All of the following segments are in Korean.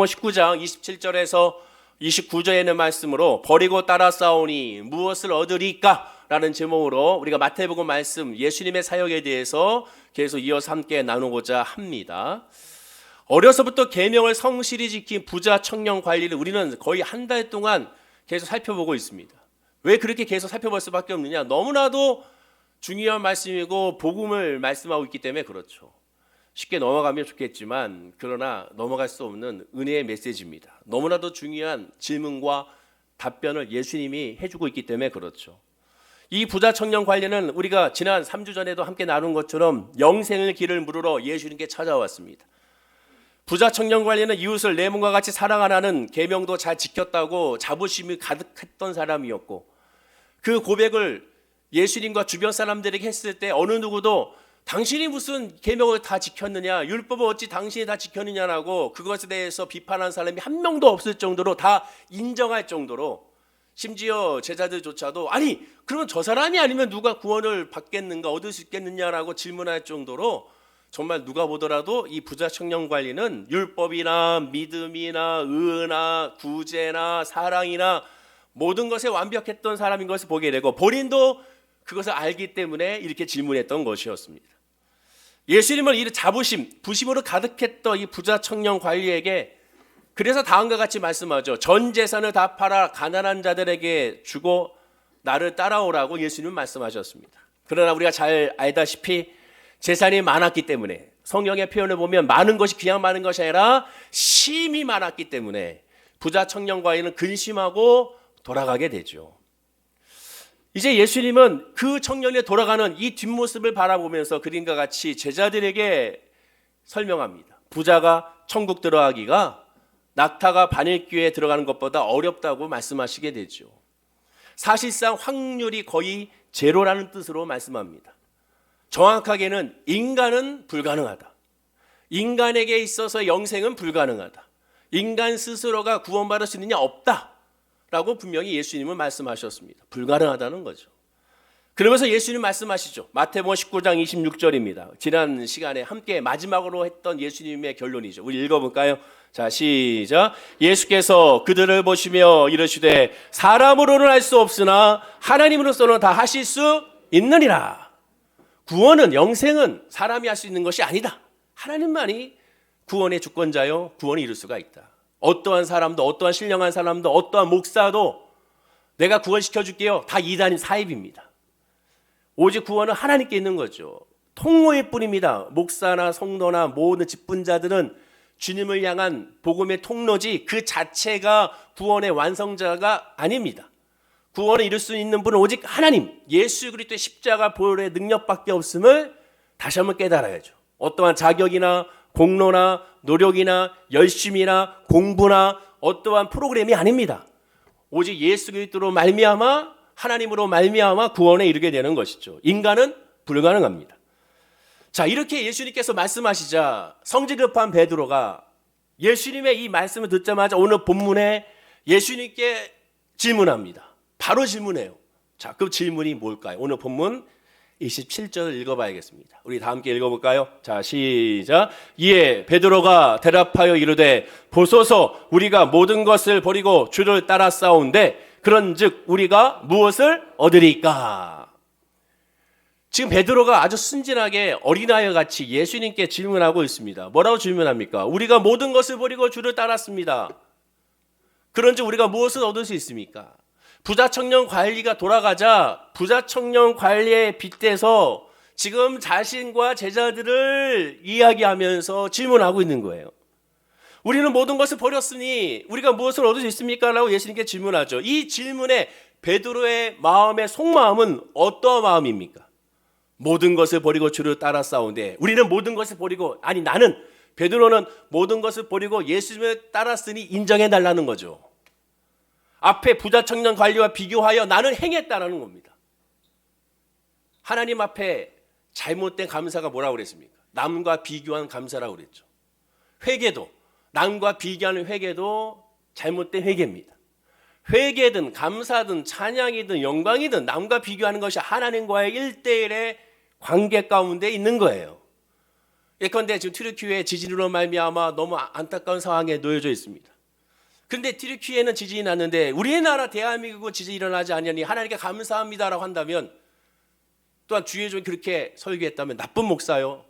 19장 27절에서 29절에 있는 말씀으로 버리고 따라 싸우니 무엇을 얻으리까? 라는 제목으로 우리가 마태복음 말씀 예수님의 사역에 대해서 계속 이어서 함께 나누고자 합니다. 어려서부터 계명을 성실히 지킨 부자 청년 관리를 우리는 거의 한 달 동안 계속 살펴보고 있습니다. 왜 그렇게 계속 살펴볼 수밖에 없느냐? 너무나도 중요한 말씀이고 복음을 말씀하고 있기 때문에 그렇죠. 쉽게 넘어가면 좋겠지만 그러나 넘어갈 수 없는 은혜의 메시지입니다. 너무나도 중요한 질문과 답변을 예수님이 해주고 있기 때문에 그렇죠. 이 부자 청년 관리는 우리가 지난 3주 전에도 함께 나눈 것처럼 영생의 길을 물으러 예수님께 찾아왔습니다. 부자 청년 관리는 이웃을 내 몸과 같이 사랑하라는 계명도 잘 지켰다고 자부심이 가득했던 사람이었고, 그 고백을 예수님과 주변 사람들에게 했을 때 어느 누구도 당신이 무슨 계명을 다 지켰느냐, 율법을 어찌 당신이 다 지켰느냐라고 그것에 대해서 비판한 사람이 한 명도 없을 정도로 다 인정할 정도로, 심지어 제자들조차도 아니 그러면 저 사람이 아니면 누가 구원을 받겠는가, 얻을 수 있겠느냐라고 질문할 정도로 정말 누가 보더라도 이 부자 청년 관리는 율법이나 믿음이나 의나 구제나 사랑이나 모든 것에 완벽했던 사람인 것을 보게 되고, 본인도 그것을 알기 때문에 이렇게 질문했던 것이었습니다. 예수님은 이 자부심, 부심으로 가득했던 이 부자 청년 관리에게 그래서 다음과 같이 말씀하죠. 전 재산을 다 팔아 가난한 자들에게 주고 나를 따라오라고 예수님은 말씀하셨습니다. 그러나 우리가 잘 알다시피 재산이 많았기 때문에, 성경의 표현을 보면 많은 것이 그냥 많은 것이 아니라 심이 많았기 때문에 부자 청년 관리는 근심하고 돌아가게 되죠. 이제 예수님은 그 청년이 돌아가는 이 뒷모습을 바라보면서 그림과 같이 제자들에게 설명합니다. 부자가 천국 들어가기가 낙타가 바늘귀에 들어가는 것보다 어렵다고 말씀하시게 되죠. 사실상 확률이 거의 제로라는 뜻으로 말씀합니다. 정확하게는 인간은 불가능하다. 인간에게 있어서 영생은 불가능하다. 인간 스스로가 구원받을 수 있느냐? 없다 라고 분명히 예수님은 말씀하셨습니다. 불가능하다는 거죠. 그러면서 예수님 말씀하시죠. 마태복음 19장 26절입니다. 지난 시간에 함께 마지막으로 했던 예수님의 결론이죠. 우리 읽어볼까요? 자, 시작. 예수께서 그들을 보시며 이르시되 사람으로는 할 수 없으나 하나님으로서는 다 하실 수 있느니라. 구원은, 영생은 사람이 할 수 있는 것이 아니다. 하나님만이 구원의 주권자요, 구원을 이룰 수가 있다. 어떠한 사람도, 어떠한 신령한 사람도, 어떠한 목사도 내가 구원시켜줄게요, 다 이단인 사입입니다. 오직 구원은 하나님께 있는 거죠. 통로일 뿐입니다. 목사나 성도나 모든 직분자들은 주님을 향한 복음의 통로지 그 자체가 구원의 완성자가 아닙니다. 구원을 이룰 수 있는 분은 오직 하나님, 예수 그리스도의 십자가 보혈의 능력밖에 없음을 다시 한번 깨달아야죠. 어떠한 자격이나 공로나 노력이나 열심이나 공부나 어떠한 프로그램이 아닙니다. 오직 예수 그리스도로 말미암아, 하나님으로 말미암아 구원에 이르게 되는 것이죠. 인간은 불가능합니다. 자, 이렇게 예수님께서 말씀하시자 성질 급한 베드로가 예수님의 이 말씀을 듣자마자 오늘 본문에 예수님께 질문합니다. 바로 질문해요. 자, 그 질문이 뭘까요? 오늘 본문 27절을 읽어봐야겠습니다. 우리 다 함께 읽어볼까요? 자, 시작. 이에 베드로가 대답하여 이르되 보소서, 우리가 모든 것을 버리고 주를 따라 싸운데 그런즉 우리가 무엇을 얻으리까? 지금 베드로가 아주 순진하게 어린아이 같이 예수님께 질문하고 있습니다. 뭐라고 질문합니까? 우리가 모든 것을 버리고 주를 따랐습니다. 그런즉 우리가 무엇을 얻을 수 있습니까? 부자 청년 관리가 돌아가자 부자 청년 관리에 빗대서 지금 자신과 제자들을 이야기하면서 질문하고 있는 거예요. 우리는 모든 것을 버렸으니 우리가 무엇을 얻을 수 있습니까? 라고 예수님께 질문하죠. 이 질문에 베드로의 마음의 속마음은 어떠한 마음입니까? 모든 것을 버리고 주를 따라 싸우는데, 우리는 모든 것을 버리고, 아니 나는, 베드로는 모든 것을 버리고 예수님을 따랐으니 인정해 달라는 거죠. 앞에 부자 청년 관리와 비교하여 나는 행했다라는 겁니다. 하나님 앞에 잘못된 감사가 뭐라고 그랬습니까? 남과 비교한 감사라고 그랬죠. 회개도, 남과 비교하는 회개도 잘못된 회개입니다. 회개든 감사든 찬양이든 영광이든 남과 비교하는 것이 하나님과의 1대1의 관계 가운데 있는 거예요. 예컨대 지금 튀르키예에 지진으로 말미암아 너무 안타까운 상황에 놓여져 있습니다. 그런데 튀르키예는 지진이 났는데 우리나라 대한민국은 지진이 일어나지 않으니 하나님께 감사합니다라고 한다면, 또한 주의 종이 그렇게 설교했다면 나쁜 목사요,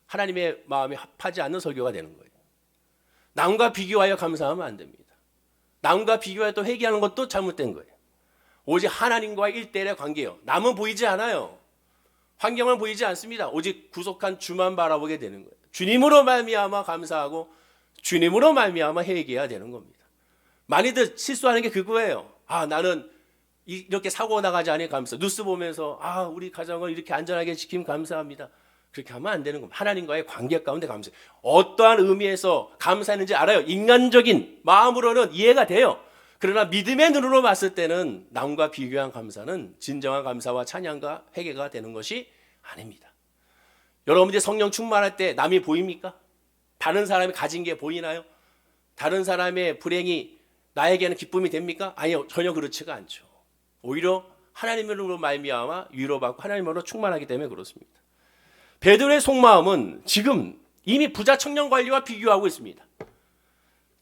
하나님의 마음에 합하지 않는 설교가 되는 거예요. 남과 비교하여 감사하면 안 됩니다. 남과 비교하여 또 회개하는 것도 잘못된 거예요. 오직 하나님과의 일대일의 관계예요. 남은 보이지 않아요. 환경은 보이지 않습니다. 오직 구속한 주만 바라보게 되는 거예요. 주님으로 말미암아 감사하고 주님으로 말미암아 회개해야 되는 겁니다. 많이들 실수하는 게 그거예요. 나는 이렇게 사고 나가지 않으니 감사. 뉴스 보면서 우리 가정을 이렇게 안전하게 지키면 감사합니다. 그렇게 하면 안 되는 겁니다. 하나님과의 관계 가운데 감사해요. 어떠한 의미에서 감사했는지 알아요. 인간적인 마음으로는 이해가 돼요. 그러나 믿음의 눈으로 봤을 때는 남과 비교한 감사는 진정한 감사와 찬양과 회개가 되는 것이 아닙니다. 여러분들이 성령 충만할 때 남이 보입니까? 다른 사람이 가진 게 보이나요? 다른 사람의 불행이 나에게는 기쁨이 됩니까? 아니요, 전혀 그렇지가 않죠. 오히려 하나님으로 말미암아 위로받고 하나님으로 충만하기 때문에 그렇습니다. 베드로의 속마음은 지금 이미 부자 청년 관리와 비교하고 있습니다.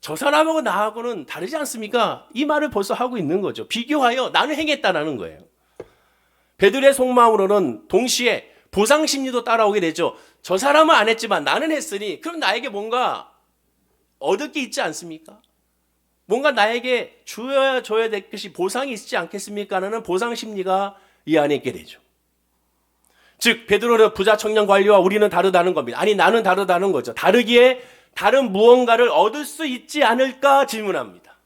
저 사람하고 나하고는 다르지 않습니까? 이 말을 벌써 하고 있는 거죠. 비교하여 나는 행했다라는 거예요. 베드로의 속마음으로는 동시에 보상심리도 따라오게 되죠. 저 사람은 안 했지만 나는 했으니 그럼 나에게 뭔가 얻을 게 있지 않습니까? 뭔가 나에게 줘야 될 것이 보상이 있지 않겠습니까? 라는 보상심리가 이 안에 있게 되죠. 즉 베드로는 부자 청년 관리와 우리는 다르다는 겁니다. 아니, 나는 다르다는 거죠. 다르기에 다른 무언가를 얻을 수 있지 않을까 질문합니다.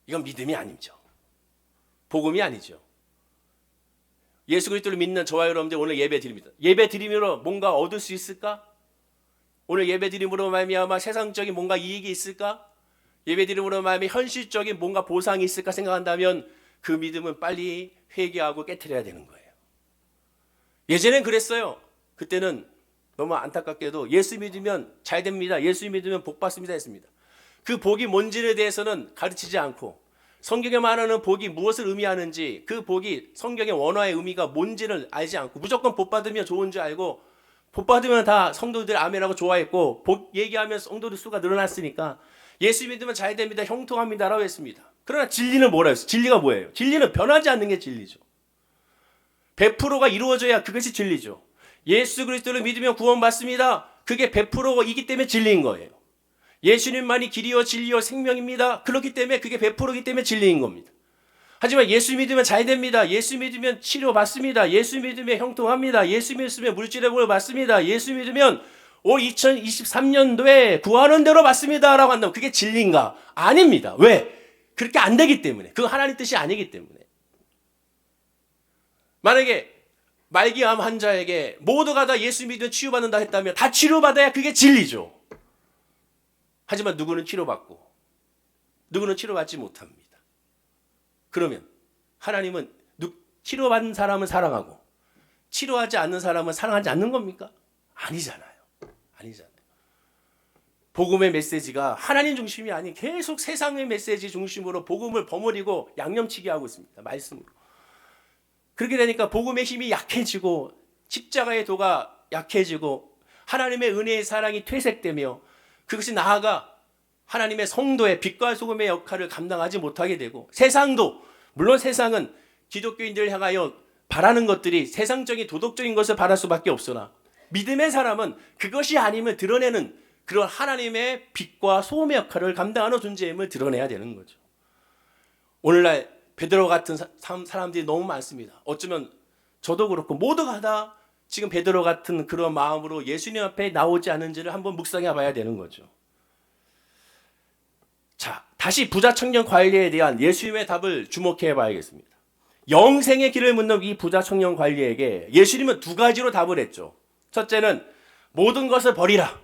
이건 믿음이 아니죠. 복음이 아니죠. 예수 그리스도를 믿는 저와 여러분들 오늘 예배 드립니다. 예배 드림으로 뭔가 얻을 수 있을까? 오늘 예배 드림으로 말미암아 세상적인 뭔가 이익이 있을까? 예배 드림으로 말미암아 현실적인 뭔가 보상이 있을까 생각한다면 그 믿음은 빨리 회개하고 깨트려야 되는 거예요. 예전엔 그랬어요. 그때는 너무 안타깝게도 예수 믿으면 잘 됩니다, 예수 믿으면 복 받습니다 했습니다. 그 복이 뭔지에 대해서는 가르치지 않고 성경에 말하는 복이 무엇을 의미하는지, 그 복이 성경의 원어의 의미가 뭔지를 알지 않고 무조건 복 받으면 좋은 줄 알고 복 받으면 다 성도들 아멘하고 좋아했고 복 얘기하면 성도들 수가 늘어났으니까 예수 믿으면 잘 됩니다, 형통합니다라고 했습니다. 그러나 진리는 뭐라 했어요? 진리가 뭐예요? 진리는 변하지 않는 게 진리죠. 100%가 이루어져야 그것이 진리죠. 예수 그리스도를 믿으면 구원받습니다. 그게 100%이기 때문에 진리인 거예요. 예수님만이 길이요 진리요 생명입니다. 그렇기 때문에 그게 100%이기 때문에 진리인 겁니다. 하지만 예수 믿으면 잘 됩니다, 예수 믿으면 치료받습니다, 예수 믿으면 형통합니다, 예수 믿으면 물질의 복을 받습니다, 예수 믿으면 올 2023년도에 구하는 대로 받습니다 라고 한다면 그게 진리인가? 아닙니다. 왜? 그렇게 안 되기 때문에. 그거 하나님 뜻이 아니기 때문에. 만약에 말기암 환자에게 모두가 다 예수 믿으면 치유받는다 했다면 다 치료받아야 그게 진리죠. 하지만 누구는 치료받고 누구는 치료받지 못합니다. 그러면 하나님은 치료받는 사람은 사랑하고 치료하지 않는 사람은 사랑하지 않는 겁니까? 아니잖아요. 복음의 메시지가 하나님 중심이 아닌 계속 세상의 메시지 중심으로 복음을 버무리고 양념치게 하고 있습니다. 말씀으로. 그렇게 되니까 복음의 힘이 약해지고 십자가의 도가 약해지고 하나님의 은혜의 사랑이 퇴색되며 그것이 나아가 하나님의 성도의 빛과 소금의 역할을 감당하지 못하게 되고, 세상도, 물론 세상은 기독교인들을 향하여 바라는 것들이 세상적인 도덕적인 것을 바랄 수밖에 없으나 믿음의 사람은 그것이 아님을 드러내는 그런 하나님의 빛과 소금의 역할을 감당하는 존재임을 드러내야 되는 거죠. 오늘날 베드로 같은 사람들이 너무 많습니다. 어쩌면 저도 그렇고 모두가 다 지금 베드로 같은 그런 마음으로 예수님 앞에 나오지 않은지를 한번 묵상해 봐야 되는 거죠. 자, 다시 부자 청년 관리에 대한 예수님의 답을 주목해 봐야겠습니다. 영생의 길을 묻는 이 부자 청년 관리에게 예수님은 두 가지로 답을 했죠. 첫째는 모든 것을 버리라.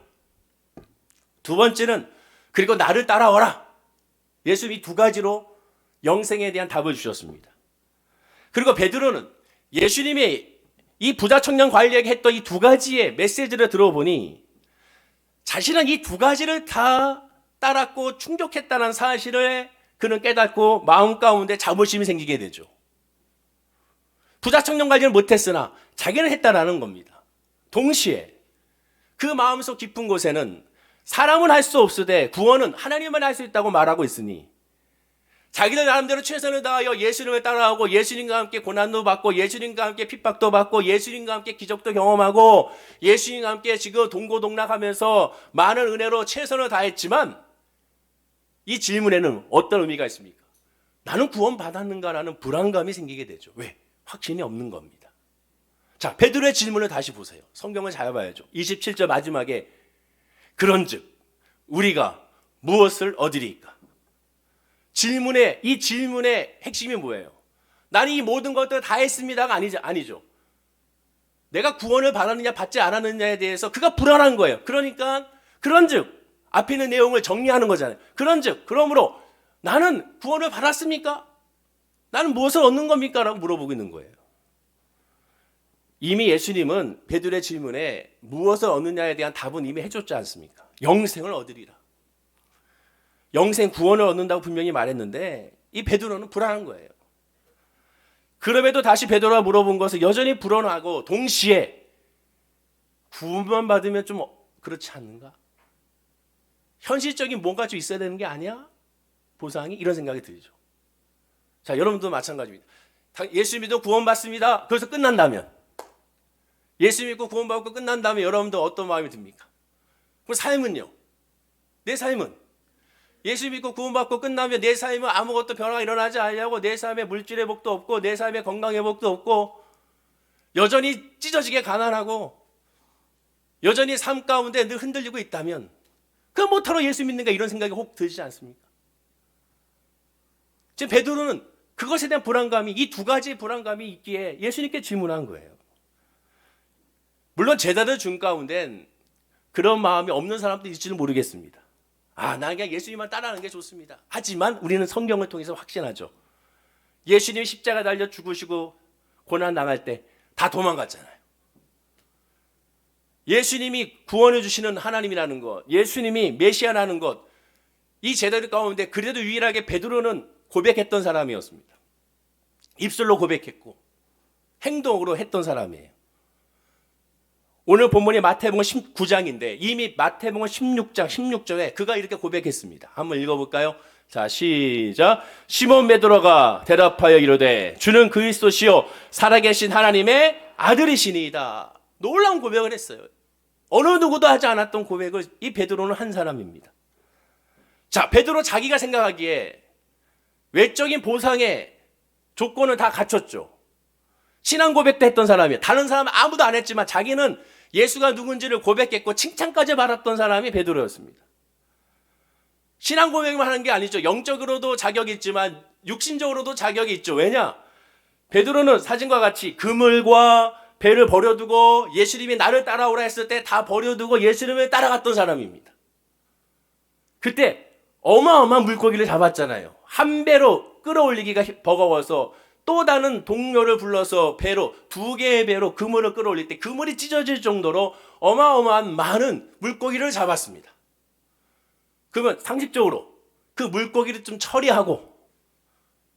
두 번째는 그리고 나를 따라오라. 예수님이 두 가지로 영생에 대한 답을 주셨습니다. 그리고 베드로는 예수님이 이 부자 청년 관리에게 했던 이 두 가지의 메시지를 들어보니 자신은 이 두 가지를 다 따랐고 충족했다는 사실을 그는 깨닫고 마음 가운데 자부심이 생기게 되죠. 부자 청년 관리를 못했으나 자기는 했다라는 겁니다. 동시에 그 마음속 깊은 곳에는 사람은 할 수 없으되 구원은 하나님만 할 수 있다고 말하고 있으니 자기들 나름대로 최선을 다하여 예수님을 따라하고 예수님과 함께 고난도 받고 예수님과 함께 핍박도 받고 예수님과 함께 기적도 경험하고 예수님과 함께 지금 동고동락하면서 많은 은혜로 최선을 다했지만 이 질문에는 어떤 의미가 있습니까? 나는 구원받았는가라는 불안감이 생기게 되죠. 왜? 확신이 없는 겁니다. 자, 베드로의 질문을 다시 보세요. 성경을 잘 봐야죠. 27절 마지막에 그런즉 우리가 무엇을 얻으리까? 이 질문의 핵심이 뭐예요? 나는 이 모든 것들을 다 했습니다가 아니죠. 내가 구원을 받았느냐 받지 않았느냐에 대해서 그가 불안한 거예요. 그러니까 그런즉 앞에 있는 내용을 정리하는 거잖아요. 그런즉 그러므로 나는 구원을 받았습니까? 나는 무엇을 얻는 겁니까? 라고 물어보고 있는 거예요. 이미 예수님은 베드로의 질문에 무엇을 얻느냐에 대한 답은 이미 해줬지 않습니까? 영생을 얻으리라. 영생 구원을 얻는다고 분명히 말했는데 이 베드로는 불안한 거예요. 그럼에도 다시 베드로가 물어본 것은 여전히 불안하고 동시에 구원만 받으면 좀 그렇지 않는가? 현실적인 뭔가 좀 있어야 되는 게 아니야? 보상이? 이런 생각이 들죠. 자, 여러분도 마찬가지입니다. 예수 믿어 구원받습니다. 그래서 끝난다면 예수 믿고 구원받고 끝난다면 여러분도 어떤 마음이 듭니까? 그럼 삶은요? 내 삶은 예수 믿고 구원받고 끝나면 내 삶은 아무것도 변화가 일어나지 않냐고 내 삶에 물질 회복도 없고 내 삶에 건강 회복도 없고 여전히 찢어지게 가난하고 여전히 삶 가운데 늘 흔들리고 있다면 그 못하러 예수 믿는가 이런 생각이 혹 들지 않습니까? 지금 베드로는 그것에 대한 불안감이 이 두 가지의 불안감이 있기에 예수님께 질문한 거예요. 물론 제자들 중 가운데는 그런 마음이 없는 사람도 있을지는 모르겠습니다. 나는 그냥 예수님만 따라하는 게 좋습니다. 하지만 우리는 성경을 통해서 확신하죠. 예수님이 십자가 달려 죽으시고 고난 당할 때 다 도망갔잖아요. 예수님이 구원해 주시는 하나님이라는 것, 예수님이 메시아라는 것, 이 제자들 가운데 그래도 유일하게 베드로는 고백했던 사람이었습니다. 입술로 고백했고 행동으로 했던 사람이에요. 오늘 본문이 마태복음 19장인데 이미 마태복음 16장 16절에 그가 이렇게 고백했습니다. 한번 읽어볼까요? 자, 시작. 시몬 베드로가 대답하여 이르되 주는 그리스도시요 살아계신 하나님의 아들이시니이다. 놀라운 고백을 했어요. 어느 누구도 하지 않았던 고백을 이 베드로는 한 사람입니다. 자, 베드로 자기가 생각하기에 외적인 보상의 조건을 다 갖췄죠. 신앙 고백도 했던 사람이에요. 다른 사람은 아무도 안 했지만 자기는 예수가 누군지를 고백했고 칭찬까지 받았던 사람이 베드로였습니다. 신앙 고백만 하는 게 아니죠. 영적으로도 자격이 있지만 육신적으로도 자격이 있죠. 왜냐? 베드로는 사진과 같이 그물과 배를 버려두고 예수님이 나를 따라오라 했을 때 다 버려두고 예수님을 따라갔던 사람입니다. 그때 어마어마한 물고기를 잡았잖아요. 한 배로 끌어올리기가 버거워서 또 다른 동료를 불러서 배로 2개의 배로 그물을 끌어올릴 때 그물이 찢어질 정도로 어마어마한 많은 물고기를 잡았습니다. 그러면 상식적으로 그 물고기를 좀 처리하고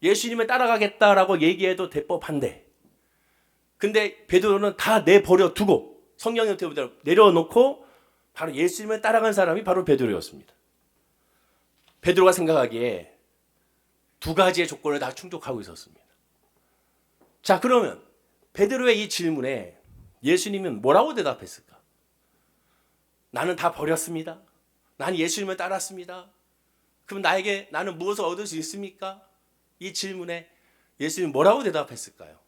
예수님을 따라가겠다라고 얘기해도 대법한데 근데 베드로는 다 내버려 두고 성경의 표현대로 내려놓고 바로 예수님을 따라간 사람이 바로 베드로였습니다. 베드로가 생각하기에 두 가지의 조건을 다 충족하고 있었습니다. 자, 그러면 베드로의 이 질문에 예수님은 뭐라고 대답했을까? 나는 다 버렸습니다. 나는 예수님을 따랐습니다. 그럼 나는 무엇을 얻을 수 있습니까? 이 질문에 예수님은 뭐라고 대답했을까요?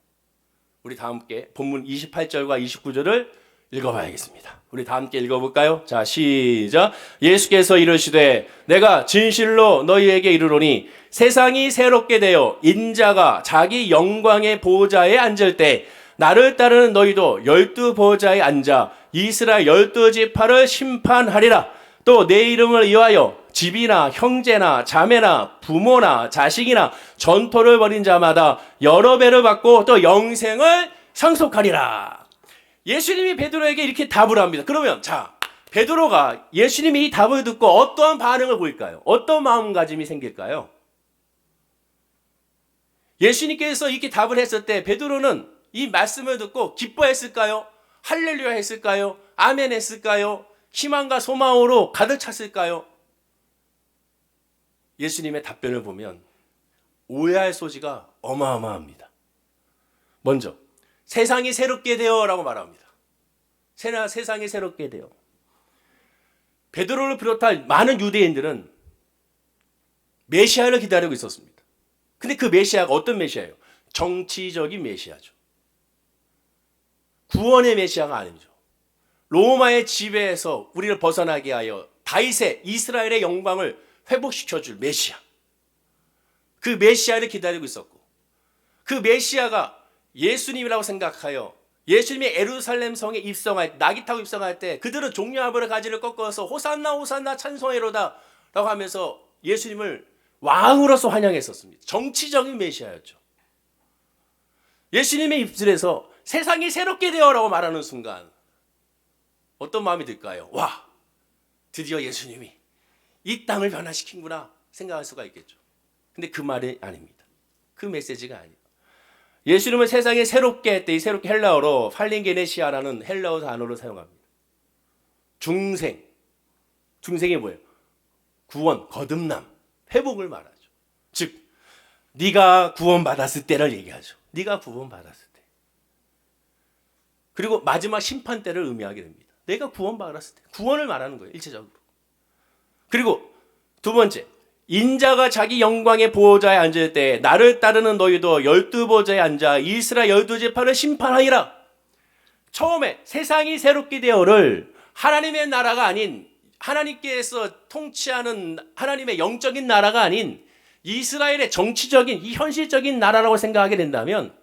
우리 다 함께 본문 28절과 29절을 읽어봐야겠습니다. 우리 다 함께 읽어볼까요? 자, 시작. 예수께서 이르시되 내가 진실로 너희에게 이르노니 세상이 새롭게 되어 인자가 자기 영광의 보좌에 앉을 때 나를 따르는 너희도 12 보좌에 앉아 이스라엘 12지파를 심판하리라. 또 내 이름을 위하여 집이나 형제나 자매나 부모나 자식이나 전토를 벌인 자마다 여러 배를 받고 또 영생을 상속하리라. 예수님이 베드로에게 이렇게 답을 합니다. 그러면 자, 베드로가 예수님이 이 답을 듣고 어떠한 반응을 보일까요? 어떤 마음가짐이 생길까요? 예수님께서 이렇게 답을 했을 때 베드로는 이 말씀을 듣고 기뻐했을까요? 할렐루야 했을까요? 아멘 했을까요? 희망과 소망으로 가득 찼을까요? 예수님의 답변을 보면 오해할 소지가 어마어마합니다. 먼저 세상이 새롭게 되어라고 말합니다. 세상이 새롭게 되어. 베드로를 비롯한 많은 유대인들은 메시아를 기다리고 있었습니다. 근데 그 메시아가 어떤 메시아예요? 정치적인 메시아죠. 구원의 메시아가 아니죠. 로마의 지배에서 우리를 벗어나게 하여 다윗의 이스라엘의 영광을 회복시켜줄 메시아. 그 메시아를 기다리고 있었고, 그 메시아가 예수님이라고 생각하여 예수님이 예루살렘 성에 입성할, 낙이 타고 입성할 때 그들은 종려아브라 가지를 꺾어서 호산나 호산나 찬송해로다 라고 하면서 예수님을 왕으로서 환영했었습니다. 정치적인 메시아였죠. 예수님의 입술에서 세상이 새롭게 되어라고 말하는 순간 어떤 마음이 들까요? 와, 드디어 예수님이 이 땅을 변화시킨구나 생각할 수가 있겠죠. 근데 그 말이 아닙니다. 그 메시지가 아니에요. 예수님은 세상에 새롭게 했대. 이 새롭게 헬라어로 팔린게네시아라는 헬라어 단어를 사용합니다. 중생. 중생이 뭐예요? 구원, 거듭남, 회복을 말하죠. 즉, 네가 구원받았을 때를 얘기하죠. 네가 구원받았을 때. 그리고 마지막 심판 때를 의미하게 됩니다. 내가 구원받았을 때. 구원을 말하는 거예요. 일체적으로. 그리고 두 번째. 인자가 자기 영광의 보호자에 앉을 때 나를 따르는 너희도 12보좌에 앉아 이스라엘 12지파를 심판하리라. 처음에 세상이 새롭게 되어를 하나님의 나라가 아닌, 하나님께서 통치하는 하나님의 영적인 나라가 아닌 이스라엘의 정치적인, 이 현실적인 나라라고 생각하게 된다면,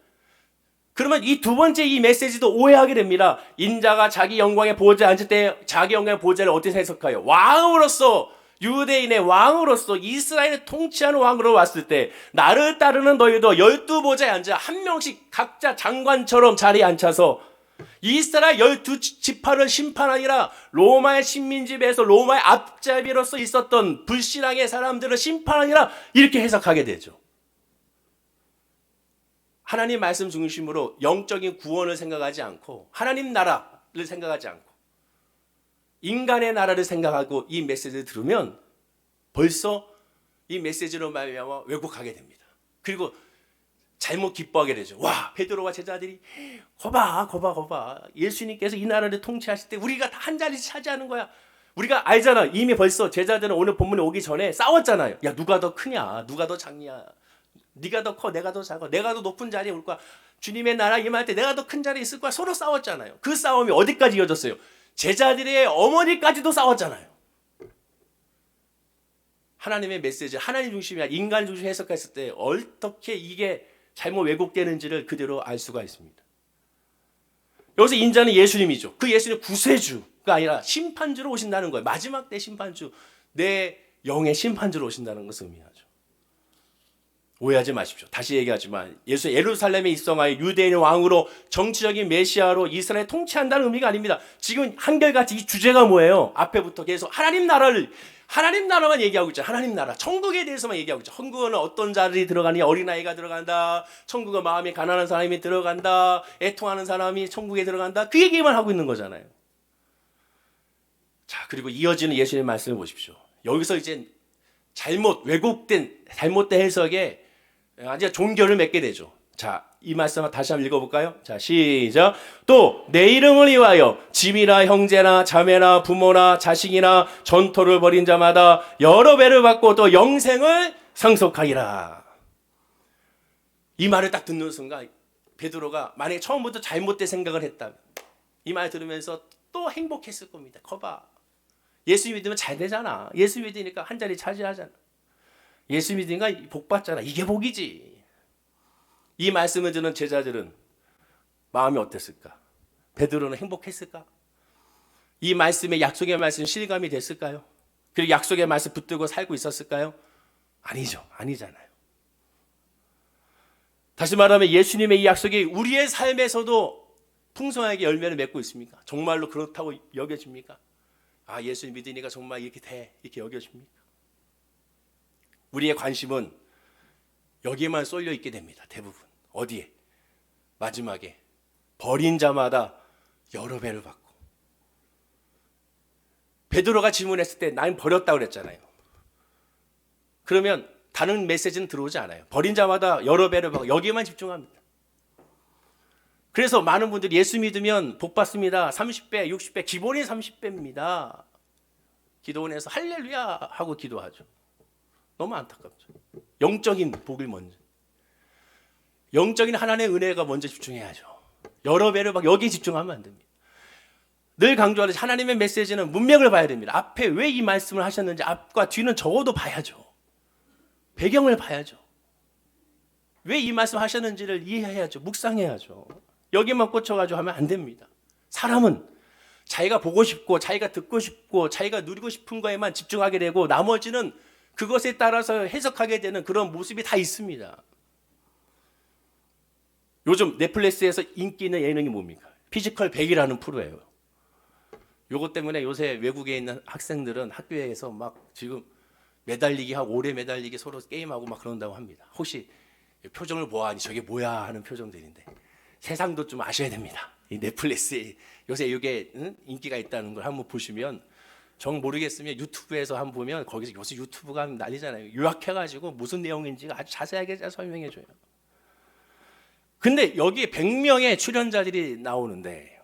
그러면 이 두 번째 이 메시지도 오해하게 됩니다. 인자가 자기 영광의 보호자에 앉을 때 자기 영광의 보호자를 어떻게 해석해요? 왕으로서, 유대인의 왕으로서 이스라엘을 통치하는 왕으로 왔을 때 나를 따르는 너희도 12보좌에 앉아 한 명씩 각자 장관처럼 자리에 앉아서 이스라엘 12지파를 심판하니라. 로마의 식민지배에서 로마의 앞잡이로서 있었던 불신앙의 사람들을 심판하니라. 이렇게 해석하게 되죠. 하나님 말씀 중심으로 영적인 구원을 생각하지 않고 하나님 나라를 생각하지 않고 인간의 나라를 생각하고 이 메시지를 들으면 벌써 이 메시지로 말미암아 왜곡하게 됩니다. 그리고 잘못 기뻐하게 되죠. 와, 베드로와 제자들이 거봐. 예수님께서 이 나라를 통치하실 때 우리가 다 한 자리 차지하는 거야. 우리가 알잖아. 이미 벌써 제자들은 오늘 본문에 오기 전에 싸웠잖아요. 야, 누가 더 크냐? 누가 더 작냐? 네가 더 커, 내가 더 작아. 내가 더 높은 자리에 올 거야. 주님의 나라 임할 때 내가 더 큰 자리에 있을 거야. 서로 싸웠잖아요. 그 싸움이 어디까지 이어졌어요? 제자들의 어머니까지도 싸웠잖아요. 하나님의 메시지, 하나님 중심이 아니라 인간 중심 해석했을 때 어떻게 이게 잘못 왜곡되는지를 그대로 알 수가 있습니다. 여기서 인자는 예수님이죠. 그 예수님 구세주가 아니라 심판주로 오신다는 거예요. 마지막 때 심판주, 내 영의 심판주로 오신다는 것을 의미하죠. 오해하지 마십시오. 다시 얘기하지만 예수 예루살렘에 입성하여 유대인의 왕으로 정치적인 메시아로 이스라엘 통치한다는 의미가 아닙니다. 지금 한결같이 이 주제가 뭐예요? 앞에부터 계속 하나님 나라만 얘기하고 있죠. 하나님 나라, 천국에 대해서만 얘기하고 있죠. 천국은 어떤 자들이 들어가니? 어린아이가 들어간다. 천국은 마음이 가난한 사람이 들어간다. 애통하는 사람이 천국에 들어간다. 그 얘기만 하고 있는 거잖아요. 자, 그리고 이어지는 예수님의 말씀을 보십시오. 여기서 이제 왜곡된 잘못된 해석에 아주 종교를 맺게 되죠. 자, 이 말씀을 다시 한번 읽어볼까요? 자, 시작. 또 내 이름을 위하여 집이나 형제나 자매나 부모나 자식이나 전토를 벌인 자마다 여러 배를 받고 또 영생을 상속하리라. 이 말을 딱 듣는 순간 베드로가 만약에 처음부터 잘못된 생각을 했다면 이 말 들으면서 또 행복했을 겁니다. 거봐. 예수 믿으면 잘 되잖아. 예수 믿으니까 한 자리 차지하잖아. 예수 믿으니까 복 받잖아. 이게 복이지. 이 말씀을 듣는 제자들은 마음이 어땠을까? 베드로는 행복했을까? 이 말씀의 약속의 말씀 실감이 됐을까요? 그리고 약속의 말씀 붙들고 살고 있었을까요? 아니죠. 아니잖아요. 다시 말하면 예수님의 이 약속이 우리의 삶에서도 풍성하게 열매를 맺고 있습니까? 정말로 그렇다고 여겨집니까? 아, 예수 믿으니까 정말 이렇게 돼. 이렇게 여겨집니까? 우리의 관심은 여기에만 쏠려 있게 됩니다. 대부분. 어디에? 마지막에 버린 자마다 여러 배를 받고 베드로가 질문했을 때 나는 버렸다고 그랬잖아요. 그러면 다른 메시지는 들어오지 않아요. 버린 자마다 여러 배를 받고 여기에만 집중합니다. 그래서 많은 분들이 예수 믿으면 복 받습니다. 30배, 60배, 기본이 30배입니다. 기도원에서 할렐루야 하고 기도하죠. 너무 안타깝죠. 영적인 복을 먼저. 영적인 하나님의 은혜가 먼저 집중해야죠. 여러 배를 막 여기에 집중하면 안 됩니다. 늘 강조하듯이 하나님의 메시지는 문맥을 봐야 됩니다. 앞에 왜 이 말씀을 하셨는지 앞과 뒤는 적어도 봐야죠. 배경을 봐야죠. 왜 이 말씀 하셨는지를 이해해야죠. 묵상해야죠. 여기만 꽂혀가지고 하면 안 됩니다. 사람은 자기가 보고 싶고 자기가 듣고 싶고 자기가 누리고 싶은 거에만 집중하게 되고 나머지는 그것에 따라서 해석하게 되는 그런 모습이 다 있습니다. 요즘 넷플릭스에서 인기 있는 예능이 뭡니까? 피지컬 100이라는 프로예요. 요것 때문에 요새 외국에 있는 학생들은 학교에서 막 지금 매달리기 하고 오래 매달리기 서로 게임하고 막 그런다고 합니다. 혹시 표정을 보아하니 저게 뭐야 하는 표정들인데 세상도 좀 아셔야 됩니다. 이 넷플릭스에 요새 이게 인기가 있다는 걸 한번 보시면 정 모르겠으면 유튜브에서 한번 보면 거기서 요새 유튜브가 난리잖아요. 요약해가지고 무슨 내용인지 아주 자세하게 설명해줘요. 근데 여기에 100명의 출연자들이 나오는데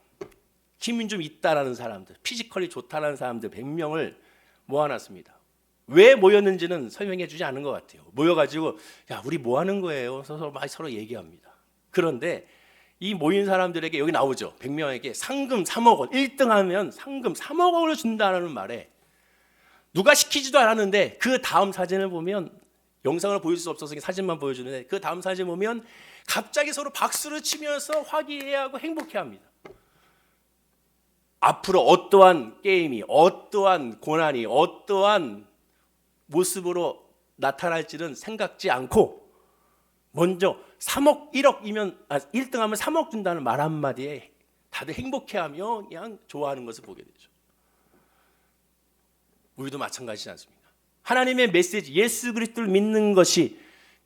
힘이 좀 있다라는 사람들, 피지컬이 좋다라는 사람들 100명을 모아놨습니다. 왜 모였는지는 설명해 주지 않은 것 같아요. 모여가지고 야 우리 뭐 하는 거예요? 서로 얘기합니다. 그런데 이 모인 사람들에게 여기 나오죠. 100명에게 상금 3억 원, 1등 하면 상금 3억 원을 준다는 말에 누가 시키지도 않았는데 그 다음 사진을 보면 영상을 보일 수 없어서 사진만 보여주는데 그 다음 사진 보면 갑자기 서로 박수를 치면서 화기애애하고 행복해합니다. 앞으로 어떠한 게임이, 어떠한 고난이, 어떠한 모습으로 나타날지는 생각지 않고 먼저 3억, 1억이면 1등하면 3억 준다는 말 한마디에 다들 행복해하며 그냥 좋아하는 것을 보게 되죠. 우리도 마찬가지지 않습니까? 하나님의 메시지, 예수 그리스도를 믿는 것이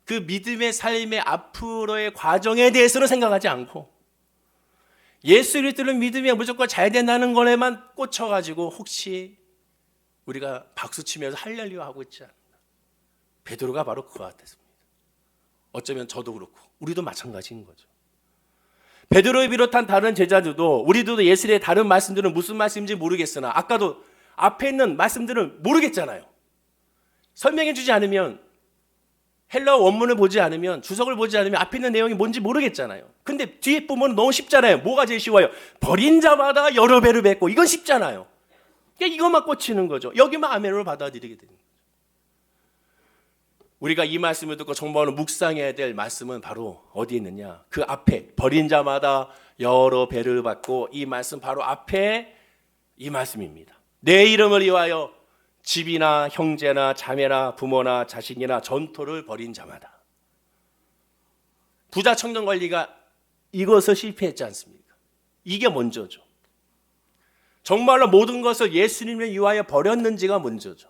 그 믿음의 삶의 앞으로의 과정에 대해서는 생각하지 않고 예수 그리스도를 믿으면 무조건 잘 된다는 거에만 꽂혀가지고 혹시 우리가 박수치면서 할렐루야 하고 있지 않나. 베드로가 바로 그와 같았습니다. 어쩌면 저도 그렇고 우리도 마찬가지인 거죠. 베드로를 비롯한 다른 제자들도 우리도 예수의 다른 말씀들은 무슨 말씀인지 모르겠으나 아까도 앞에 있는 말씀들은 모르겠잖아요. 설명해 주지 않으면 헬라어 원문을 보지 않으면 주석을 보지 않으면 앞에 있는 내용이 뭔지 모르겠잖아요. 근데 뒤에 보면 너무 쉽잖아요. 뭐가 제일 쉬워요? 버린 자마다 여러 배를 뱉고 이건 쉽잖아요. 그러니까 이것만 꽂히는 거죠. 여기만 아멘으로 받아들이게 되는 거죠. 우리가 이 말씀을 듣고 정말로 묵상해야 될 말씀은 바로 어디에 있느냐? 그 앞에 버린 자마다 여러 배를 받고 이 말씀 바로 앞에 이 말씀입니다. 내 이름을 위하여 집이나 형제나 자매나 부모나 자식이나 전토를 벌인 자마다. 부자 청년 관리가 이것을 실패했지 않습니까? 이게 먼저죠. 정말로 모든 것을 예수님을 위하여 버렸는지가 먼저죠.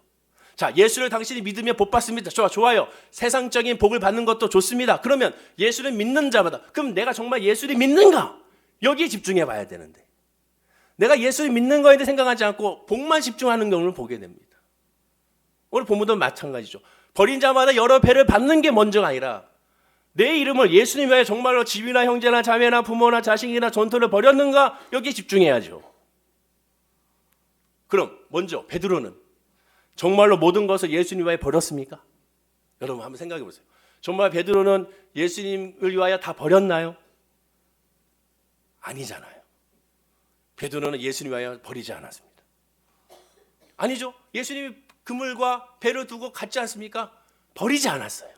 자, 예수를 당신이 믿으면 복 받습니다. 좋아요. 세상적인 복을 받는 것도 좋습니다. 그러면 예수를 믿는 자마다 그럼 내가 정말 예수를 믿는가? 여기에 집중해 봐야 되는데 내가 예수를 믿는 거에 대해 생각하지 않고 복만 집중하는 경우를 보게 됩니다. 오늘 본문도 마찬가지죠. 버린 자마다 여러 배를 받는 게 먼저가 아니라 내 이름을 예수님 위하여 정말로 집이나 형제나 자매나 부모나 자식이나 전토를 버렸는가? 여기에 집중해야죠. 그럼 먼저 베드로는 정말로 모든 것을 예수님 위하여 버렸습니까? 여러분 한번 생각해 보세요. 정말 베드로는 예수님을 위하여 다 버렸나요? 아니잖아요. 베드로는 예수님 위하여 버리지 않았습니다. 아니죠. 예수님이 그물과 배를 두고 갔지 않습니까? 버리지 않았어요.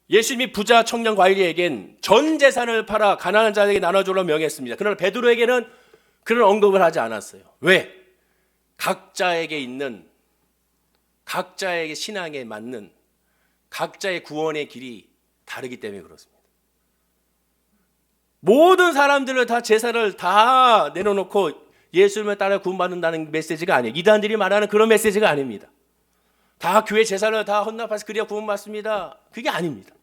예수님이 부자 청년 관리에겐 전 재산을 팔아 가난한 자에게 나눠주라고 명했습니다. 그러나 베드로에게는 그런 언급을 하지 않았어요. 왜? 각자에게 있는 각자에게 신앙에 맞는 각자의 구원의 길이 다르기 때문에 그렇습니다. 모든 사람들을 다 재산을 다 내려놓고 예수님을 따라 구원받는다는 메시지가 아니에요. 이단들이 말하는 그런 메시지가 아닙니다. 다 교회 재산을 다 헌납해서 그래야 구원받습니다. 그게 아닙니다.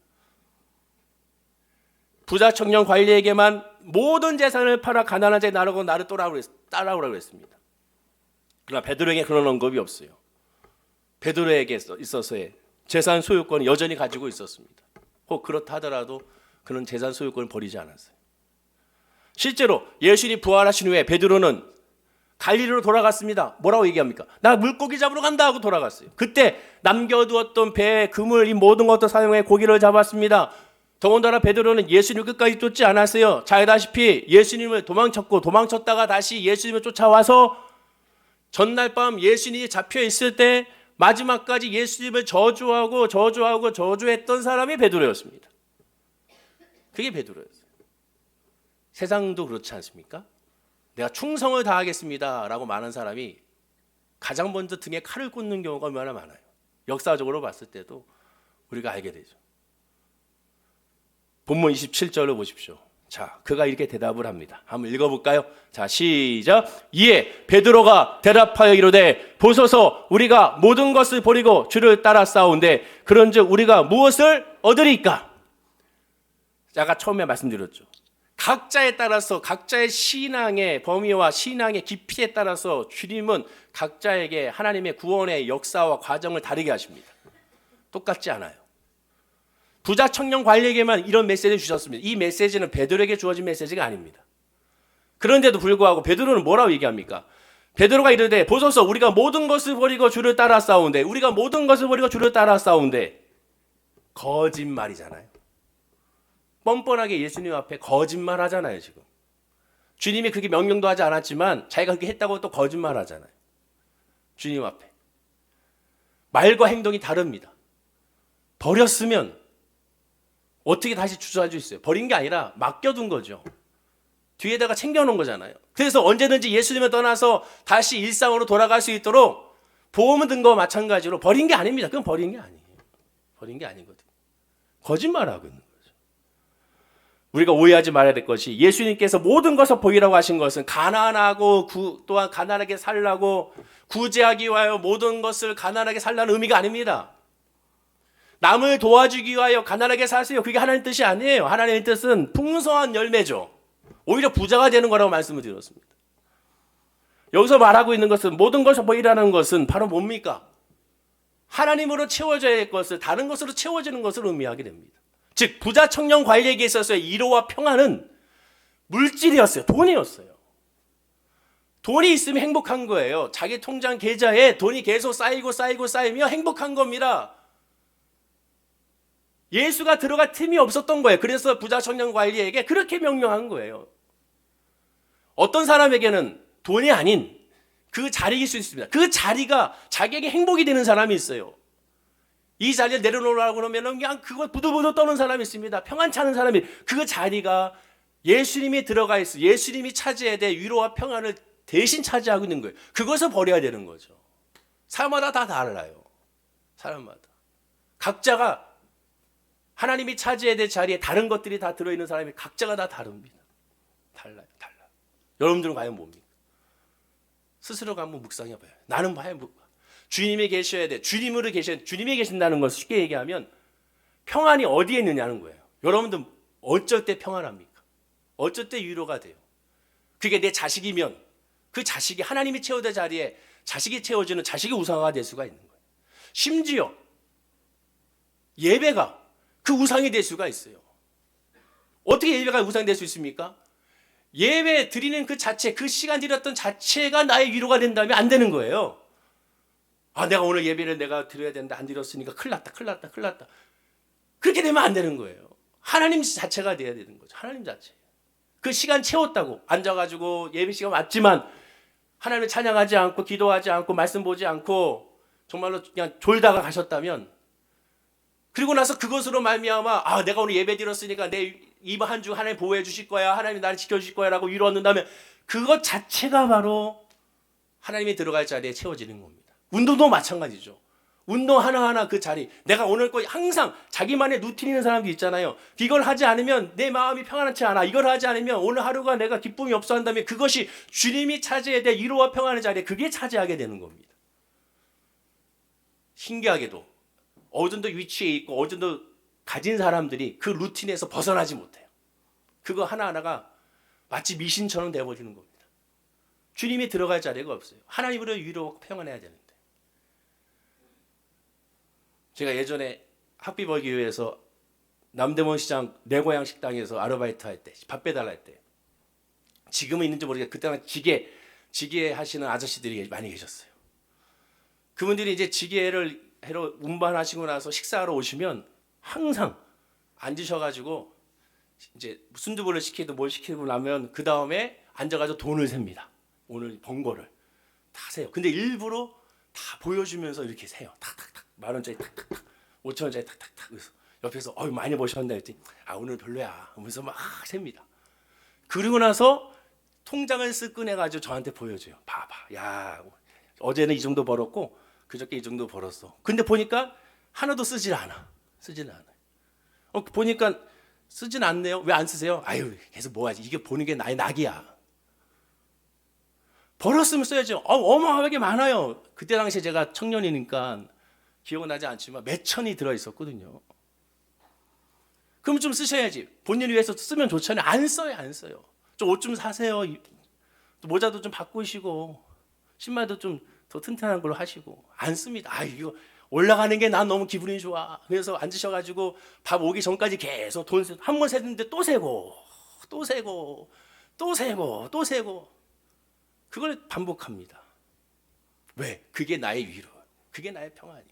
부자 청년 관리에게만 모든 재산을 팔아 가난한 자에 나르고 나를 따라오라고 했습니다. 그러나 베드로에게 그런 언급이 없어요. 베드로에게 있어서의 재산 소유권을 여전히 가지고 있었습니다. 혹 그렇다 하더라도 그는 재산 소유권을 버리지 않았어요. 실제로 예수님이 부활하신 후에 베드로는 갈릴리로 돌아갔습니다. 뭐라고 얘기합니까? 나 물고기 잡으러 간다 하고 돌아갔어요. 그때 남겨두었던 배에 그물 이 모든 것도 사용해 고기를 잡았습니다. 더군다나 베드로는 예수님 끝까지 쫓지 않았어요. 잘 알다시피 예수님을 도망쳤다가 다시 예수님을 쫓아와서 전날 밤 예수님이 잡혀 있을 때 마지막까지 예수님을 저주했던 사람이 베드로였습니다. 그게 베드로였어요. 세상도 그렇지 않습니까? 내가 충성을 다하겠습니다 라고 말하는 사람이 가장 먼저 등에 칼을 꽂는 경우가 얼마나 많아요. 역사적으로 봤을 때도 우리가 알게 되죠. 본문 27절을 보십시오. 자, 그가 이렇게 대답을 합니다. 한번 읽어볼까요? 자, 시작. 이에 베드로가 대답하여 이르되 보소서 우리가 모든 것을 버리고 주를 따라 싸운데 그런즉 우리가 무엇을 얻으리까? 제가 처음에 말씀드렸죠. 각자에 따라서 각자의 신앙의 범위와 신앙의 깊이에 따라서 주님은 각자에게 하나님의 구원의 역사와 과정을 다르게 하십니다. 똑같지 않아요. 부자 청년 관리에게만 이런 메시지를 주셨습니다. 이 메시지는 베드로에게 주어진 메시지가 아닙니다. 그런데도 불구하고 베드로는 뭐라고 얘기합니까? 베드로가 이르되 보소서 우리가 모든 것을 버리고 주를 따라 싸운데 우리가 모든 것을 버리고 주를 따라 싸운데 거짓말이잖아요. 뻔뻔하게 예수님 앞에 거짓말 하잖아요. 지금 주님이 그렇게 명령도 하지 않았지만 자기가 그렇게 했다고 또 거짓말 하잖아요. 주님 앞에 말과 행동이 다릅니다. 버렸으면 어떻게 다시 주저할 수 있어요? 버린 게 아니라 맡겨둔 거죠. 뒤에다가 챙겨놓은 거잖아요. 그래서 언제든지 예수님을 떠나서 다시 일상으로 돌아갈 수 있도록 보험을 든 거와 마찬가지로 버린 게 아닙니다. 그건 버린 게 아니에요. 버린 게 아니거든요. 거짓말하고 있는 거죠. 우리가 오해하지 말아야 될 것이 예수님께서 모든 것을 버리라고 하신 것은 가난하고 또한 가난하게 살라고 구제하기 위하여 모든 것을 가난하게 살라는 의미가 아닙니다. 남을 도와주기 위하여 가난하게 사세요. 그게 하나님의 뜻이 아니에요. 하나님의 뜻은 풍성한 열매죠. 오히려 부자가 되는 거라고 말씀을 드렸습니다. 여기서 말하고 있는 것은 모든 것을 버리라는 것은 바로 뭡니까? 하나님으로 채워져야 할 것을 다른 것으로 채워지는 것을 의미하게 됩니다. 즉 부자 청년 관리에게 있어서의 위로와 평안은 물질이었어요. 돈이었어요. 돈이 있으면 행복한 거예요. 자기 통장 계좌에 돈이 계속 쌓이며 행복한 겁니다. 예수가 들어갈 틈이 없었던 거예요. 그래서 부자 청년 관리에게 그렇게 명령한 거예요. 어떤 사람에게는 돈이 아닌 그 자리일 수 있습니다. 그 자리가 자기에게 행복이 되는 사람이 있어요. 이 자리를 내려놓으라고 그러면 그냥 그거 부들부들 떠는 사람이 있습니다. 평안치 않은 사람이 그 자리가 예수님이 들어가 있어. 예수님이 차지해야 될 위로와 평안을 대신 차지하고 있는 거예요. 그것을 버려야 되는 거죠. 사람마다 다 달라요. 사람마다. 각자가 하나님이 차지해야 될 자리에 다른 것들이 다 들어있는 사람이 각자가 다 다릅니다. 달라요. 여러분들은 과연 뭡니까? 스스로가 한번 묵상해봐요. 나는 과연 주님이 계셔야 돼. 주님이 계신다는 것을 쉽게 얘기하면 평안이 어디에 있느냐는 거예요. 여러분들 어쩔 때 평안합니까? 어쩔 때 위로가 돼요. 그게 내 자식이면 그 자식이 하나님이 채워야 될 자리에 자식이 채워지는 자식이 우상화가 될 수가 있는 거예요. 심지어 예배가 그 우상이 될 수가 있어요. 어떻게 예배가 우상이 될 수 있습니까? 예배 드리는 그 자체, 그 시간 드렸던 자체가 나의 위로가 된다면 안 되는 거예요. 아, 내가 오늘 예배를 내가 드려야 되는데 안 드렸으니까 큰일 났다. 그렇게 되면 안 되는 거예요. 하나님 자체가 돼야 되는 거죠. 하나님 자체. 그 시간 채웠다고 앉아가지고 예배 시간 왔지만 하나님을 찬양하지 않고 기도하지 않고 말씀 보지 않고 정말로 그냥 졸다가 가셨다면 그리고 나서 그것으로 말미암아 아 내가 오늘 예배 드렸으니까 내 이번 한 주 하나님 보호해 주실 거야. 하나님 나를 지켜주실 거야 라고 위로 얻는다면 그것 자체가 바로 하나님이 들어갈 자리에 채워지는 겁니다. 운동도 마찬가지죠. 운동 하나하나 그 자리 내가 오늘 거 항상 자기만의 루틴 있는 사람들 있잖아요. 이걸 하지 않으면 내 마음이 평안하지 않아. 이걸 하지 않으면 오늘 하루가 내가 기쁨이 없어 한다면 그것이 주님이 차지해야 될 위로와 평안의 자리에 그게 차지하게 되는 겁니다. 신기하게도 어느 정도 위치에 있고 어느 정도 가진 사람들이 그 루틴에서 벗어나지 못해요. 그거 하나하나가 마치 미신처럼 되어버리는 겁니다. 주님이 들어갈 자리가 없어요. 하나님으로 위로받고 평안해야 되는데. 제가 예전에 학비벌교회에서 남대문 시장 내 고향 식당에서 아르바이트 할 때, 밥 배달할 때, 지금은 있는지 모르겠어요. 그때는 지게 하시는 아저씨들이 많이 계셨어요. 그분들이 이제 지게를 해로 운반하시고 나서 식사하러 오시면 항상 앉으셔가지고 이제 순두부를 시키든 뭘 시키고 나면 그 다음에 앉아가지고 돈을 셉니다. 오늘 번 거를 다 세요. 근데 일부러 다 보여주면서 이렇게 세요. 탁탁탁 10,000원짜리 탁탁탁 5,000원짜리 탁탁탁. 그래서 옆에서 많이 버셨나 했더니 오늘 별로야 하면서 막 셉니다. 그리고 나서 통장을 쓱 꺼내가지고 저한테 보여줘요. 봐봐, 야 어제는 이 정도 벌었고 그저께 이 정도 벌었어. 근데 보니까 하나도 쓰질 않아. 쓰지는 않아요. 보니까 쓰진 않네요. 왜 안 쓰세요? 아유 계속 뭐하지. 이게 보는 게 나의 낙이야. 벌었으면 써야죠. 어마어마하게 많아요. 그때 당시에 제가 청년이니까 기억은 나지 않지만 몇 천이 들어있었거든요. 그럼 좀 쓰셔야지. 본인을 위해서 쓰면 좋잖아요. 안 써요. 안 써요. 좀 옷 좀 사세요. 모자도 좀 바꾸시고 신발도 좀 더 튼튼한 걸로 하시고. 안 씁니다. 이거 올라가는 게 난 너무 기분이 좋아. 그래서 앉으셔가지고 밥 오기 전까지 계속 돈 한 번 세는데 또 세고 또 세고 또 세고 또 세고 그걸 반복합니다. 왜? 그게 나의 위로, 그게 나의 평안이에요.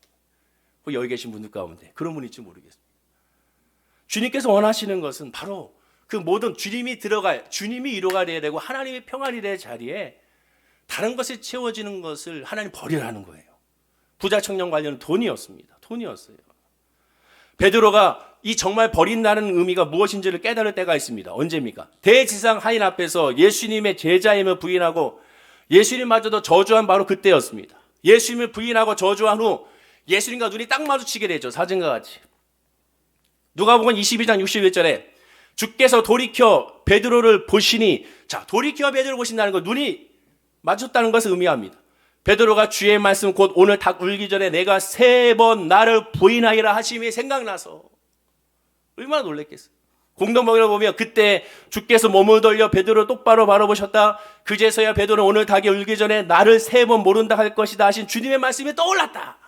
여기 계신 분들 가운데 그런 분이 있지 모르겠습니다. 주님께서 원하시는 것은 바로 그 모든 주님이 들어갈, 주님이 위로가 되어야 되고 하나님의 평안이 될 자리에 다른 것에 채워지는 것을 하나님 버리라는 거예요. 부자 청년 관련은 돈이었습니다. 돈이었어요. 베드로가 이 정말 버린다는 의미가 무엇인지를 깨달을 때가 있습니다. 언제입니까? 대지상 하인 앞에서 예수님의 제자임을 부인하고 예수님마저도 저주한 바로 그때였습니다. 예수님을 부인하고 저주한 후 예수님과 눈이 딱 마주치게 되죠. 사진과 같이. 누가복음 22장 61절에 주께서 돌이켜 베드로를 보시니, 자, 돌이켜 베드로를 보신다는 건 눈이 마주쳤다는 것을 의미합니다. 베드로가 주의 말씀 곧 오늘 닭 울기 전에 내가 3번 나를 부인하리라 하심이 생각나서 얼마나 놀랬겠어요. 공동명령을 보면 그때 주께서 몸을 돌려 베드로 똑바로 바라보셨다. 그제서야 베드로는 오늘 닭이 울기 전에 나를 3번 모른다 할 것이다 하신 주님의 말씀이 떠올랐다.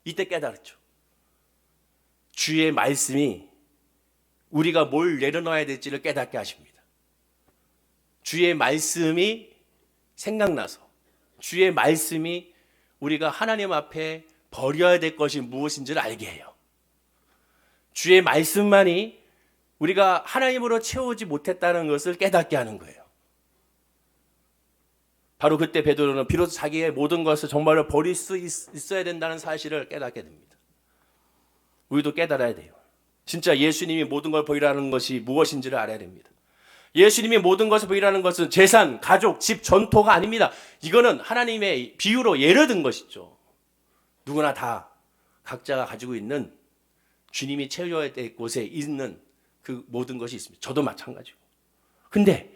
이때 깨달았죠. 주의 말씀이 우리가 뭘 내려놔야 될지를 깨닫게 하십니다. 주의 말씀이 생각나서 주의 말씀이 우리가 하나님 앞에 버려야 될 것이 무엇인지를 알게 해요. 주의 말씀만이 우리가 하나님으로 채우지 못했다는 것을 깨닫게 하는 거예요. 바로 그때 베드로는 비로소 자기의 모든 것을 정말로 버릴 수 있어야 된다는 사실을 깨닫게 됩니다. 우리도 깨달아야 돼요. 진짜 예수님이 모든 걸 버리라는 것이 무엇인지를 알아야 됩니다. 예수님이 모든 것을 버리라는 것은 재산, 가족, 집, 전토가 아닙니다. 이거는 하나님의 비유로 예를 든 것이죠. 누구나 다 각자가 가지고 있는 주님이 채워야 될 곳에 있는 그 모든 것이 있습니다. 저도 마찬가지고. 근데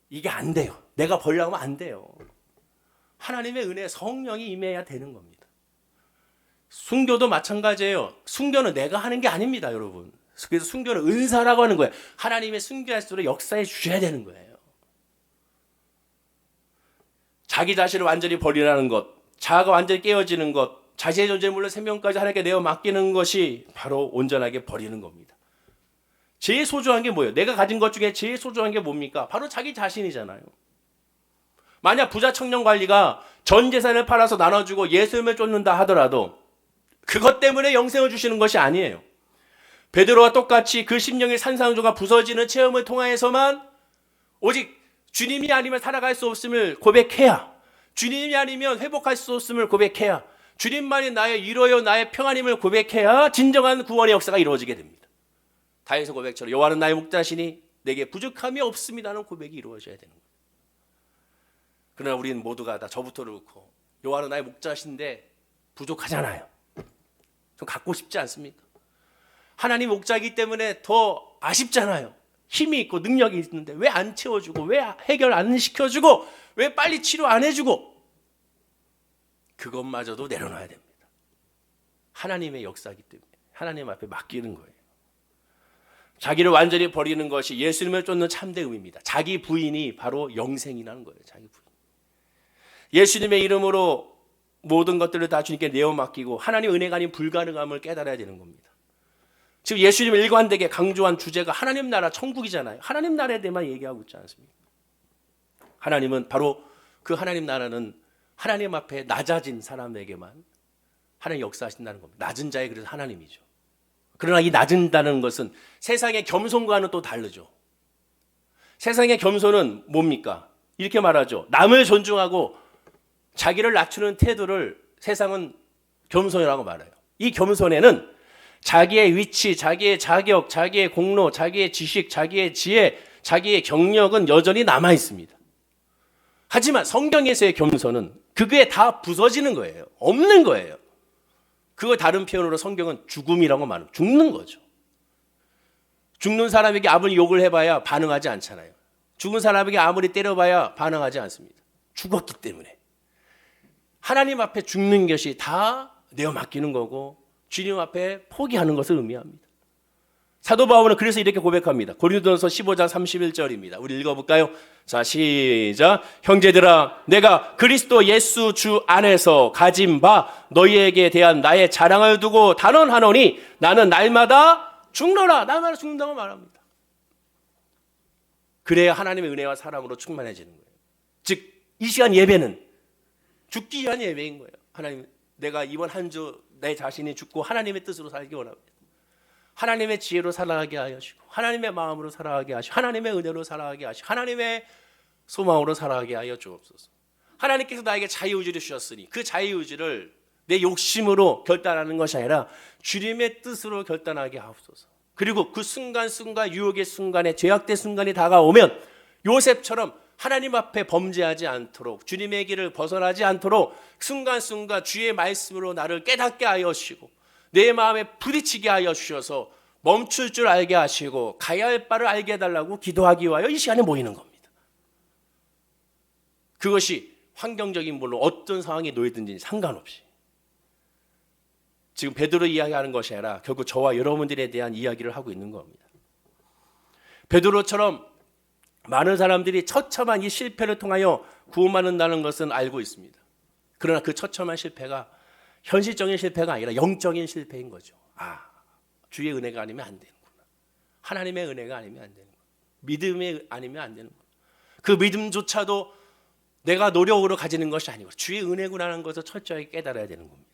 이게 안 돼요. 내가 버리려고 하면 안 돼요. 하나님의 은혜, 성령이 임해야 되는 겁니다. 순교도 마찬가지예요. 순교는 내가 하는 게 아닙니다, 여러분. 그래서 순교는 은사라고 하는 거예요. 하나님의 순교할수록 역사해 주셔야 되는 거예요. 자기 자신을 완전히 버리라는 것, 자아가 완전히 깨어지는 것, 자신의 존재를 물론 생명까지 하나님께 내어 맡기는 것이 바로 온전하게 버리는 겁니다. 제일 소중한 게 뭐예요? 내가 가진 것 중에 제일 소중한 게 뭡니까? 바로 자기 자신이잖아요. 만약 부자 청년 관리가 전 재산을 팔아서 나눠주고 예수님을 쫓는다 하더라도 그것 때문에 영생을 주시는 것이 아니에요. 베드로와 똑같이 그 심령의 산산조가 부서지는 체험을 통하여서만 오직 주님이 아니면 살아갈 수 없음을 고백해야, 주님이 아니면 회복할 수 없음을 고백해야, 주님만이 나의 위로요 나의 평안임을 고백해야 진정한 구원의 역사가 이루어지게 됩니다. 다윗의 고백처럼 여호와는 나의 목자시니 내게 부족함이 없습니다는 고백이 이루어져야 되는 거예요. 그러나 우리는 모두가 다 저부터 그렇고 여호와는 나의 목자신데 부족하잖아요. 좀 갖고 싶지 않습니까? 하나님 목자이기 때문에 더 아쉽잖아요. 힘이 있고 능력이 있는데 왜 안 채워주고, 왜 해결 안 시켜주고, 왜 빨리 치료 안 해주고. 그것마저도 내려놔야 됩니다. 하나님의 역사이기 때문에 하나님 앞에 맡기는 거예요. 자기를 완전히 버리는 것이 예수님을 쫓는 참된 의미입니다. 자기 부인이 바로 영생이라는 거예요. 자기 부인. 예수님의 이름으로 모든 것들을 다 주님께 내어 맡기고 하나님 은혜가 아닌 불가능함을 깨달아야 되는 겁니다. 지금 예수님을 일관되게 강조한 주제가 하나님 나라 천국이잖아요. 하나님 나라에 대해만 얘기하고 있지 않습니까? 하나님은 바로 그 하나님 나라는 하나님 앞에 낮아진 사람에게만 하나님 역사하신다는 겁니다. 낮은 자의 그래서 하나님이죠. 그러나 이 낮은다는 것은 세상의 겸손과는 또 다르죠. 세상의 겸손은 뭡니까? 이렇게 말하죠. 남을 존중하고 자기를 낮추는 태도를 세상은 겸손이라고 말해요. 이 겸손에는 자기의 위치, 자기의 자격, 자기의 공로, 자기의 지식, 자기의 지혜, 자기의 경력은 여전히 남아 있습니다. 하지만 성경에서의 겸손은 그게 다 부서지는 거예요. 없는 거예요. 그거 다른 표현으로 성경은 죽음이라고 말합니다. 죽는 거죠. 죽는 사람에게 아무리 욕을 해봐야 반응하지 않잖아요. 죽은 사람에게 아무리 때려봐야 반응하지 않습니다. 죽었기 때문에. 하나님 앞에 죽는 것이 다 내어 맡기는 거고 주님 앞에 포기하는 것을 의미합니다. 사도 바울은 그래서 이렇게 고백합니다. 고린도전서 15장 31절입니다. 우리 읽어볼까요? 자, 시작. 형제들아, 내가 그리스도 예수 주 안에서 가진 바 너희에게 대한 나의 자랑을 두고 단언하노니 나는 날마다 죽노라. 날마다 죽는다고 말합니다. 그래야 하나님의 은혜와 사랑으로 충만해지는 거예요. 즉, 이 시간 예배는 죽기 위한 예배인 거예요. 하나님, 내가 이번 한 주 내 자신이 죽고 하나님의 뜻으로 살기 원합니다. 하나님의 지혜로 살아가게 하시고 하나님의 마음으로 살아가게 하시고 하나님의 은혜로 살아가게 하시고 하나님의 소망으로 살아가게 하여 주옵소서. 하나님께서 나에게 자유의지를 주셨으니 그 자유의지를 내 욕심으로 결단하는 것이 아니라 주님의 뜻으로 결단하게 하옵소서. 그리고 그 순간순간 유혹의 순간에 죄악된 순간이 다가오면 요셉처럼 하나님 앞에 범죄하지 않도록 주님의 길을 벗어나지 않도록 순간순간 주의 말씀으로 나를 깨닫게 하여 주시고 내 마음에 부딪히게 하여 주셔서 멈출 줄 알게 하시고 가야 할 바를 알게 해달라고 기도하기 위하여 이 시간에 모이는 겁니다. 그것이 환경적인 물로 어떤 상황에 놓이든지 상관없이 지금 베드로 이야기하는 것이 아니라 결국 저와 여러분들에 대한 이야기를 하고 있는 겁니다. 베드로처럼 많은 사람들이 처참한 이 실패를 통하여 구원받는다는 것은 알고 있습니다. 그러나 그 처참한 실패가 현실적인 실패가 아니라 영적인 실패인 거죠. 아, 주의 은혜가 아니면 안 되는구나. 하나님의 은혜가 아니면 안 되는구나. 믿음이 아니면 안 되는구나. 그 믿음조차도 내가 노력으로 가지는 것이 아니고 주의 은혜구나라는 것을 철저하게 깨달아야 되는 겁니다.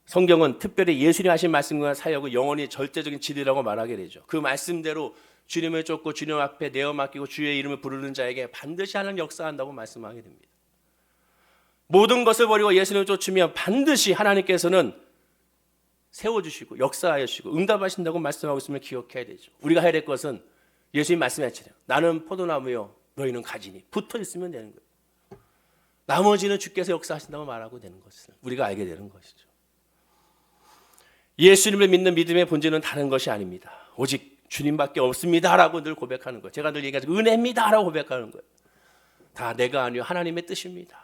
성경은 특별히 예수님 하신 말씀과 사역을 영원히 절대적인 진리라고 말하게 되죠. 그 말씀대로 주님을 쫓고 주님 앞에 내어 맡기고 주의 이름을 부르는 자에게 반드시 하나님 역사한다고 말씀하게 됩니다. 모든 것을 버리고 예수님을 쫓으면 반드시 하나님께서는 세워주시고 역사하여 주시고 응답하신다고 말씀하고 있으면 기억해야 되죠. 우리가 해야 될 것은 예수님 말씀하시잖아요. 나는 포도나무요 너희는 가지니 붙어 있으면 되는 거예요. 나머지는 주께서 역사하신다고 말하고 되는 것을 우리가 알게 되는 것이죠. 예수님을 믿는 믿음의 본질은 다른 것이 아닙니다. 오직 주님밖에 없습니다라고 늘 고백하는 거예요. 제가 늘 얘기하죠. 은혜입니다라고 고백하는 거예요. 다 내가 아니요 하나님의 뜻입니다.